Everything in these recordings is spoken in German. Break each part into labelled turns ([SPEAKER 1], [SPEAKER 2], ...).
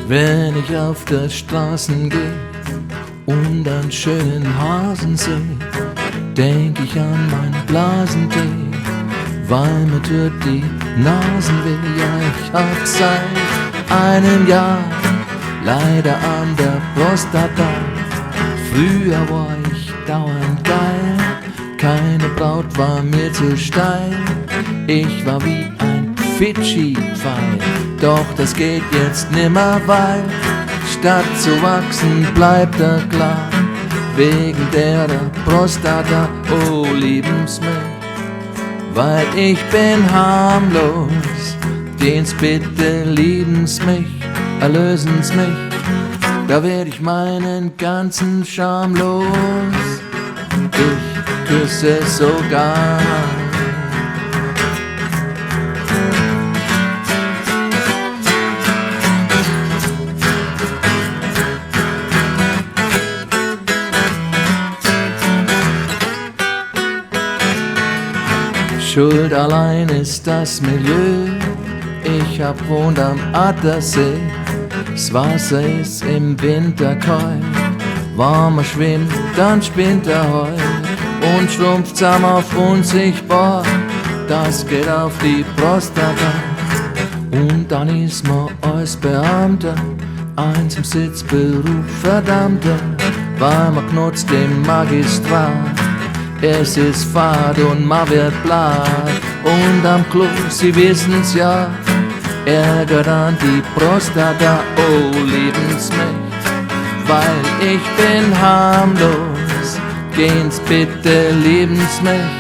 [SPEAKER 1] Wenn ich auf der Straßen geh und einen schönen Hasen seh, denk ich an mein Blasentee, weil mir tut die Nasen weh. Ja, ich hab seit einem Jahr leider an der Prostata. Früher war ich dauernd geil, keine Braut war mir zu steil. Ich war wie ein Fidschi-Pfeil, doch das geht jetzt nimmer, weil statt zu wachsen bleibt er klar, wegen der Prostata. Oh, lieben's mich, weil ich bin harmlos. Gehen's bitte, lieben's mich, erlösen's mich, da werd ich meinen ganzen Charme los. Ich küsse sogar Schuld allein ist das Milieu. Ich hab wohnt am Attersee. Das Wasser ist im Winter kalt. Warmer schwimmt, dann spinnt er Heu und schrumpft zusammen auf unsichtbar. Das geht auf die Prostata. Und dann ist man als Beamter eins im Sitzberuf Verdammter, weil man knutzt im Magistrat. Es ist fad und man wird blatt. Und am Klo, Sie wissen's ja, ärgert an die Prostata. Oh, lieben's mich, weil ich bin harmlos. Gehen's bitte, lieben's mich,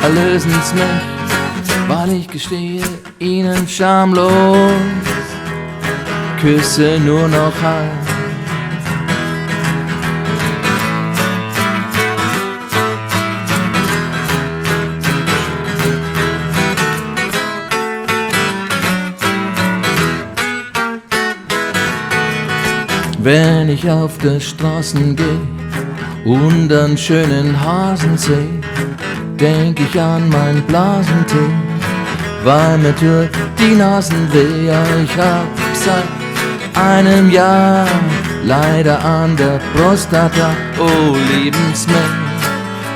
[SPEAKER 1] erlösen's mich, weil ich gestehe Ihnen schamlos, küsse nur noch halb. Wenn ich auf der Straßen geh und einen schönen Hasen seh, denk ich an mein Blasentee, weil mir tut die Nasen weh. Ja, ich hab seit einem Jahr leider an der Prostata. Oh, lieben's mich,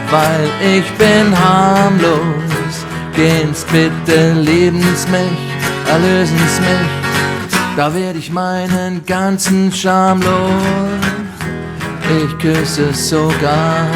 [SPEAKER 1] weil ich bin harmlos. Gehen's bitte, lieben's mich, erlösen's mich, da werd ich meinen ganzen Charme los. Ich küsse sogar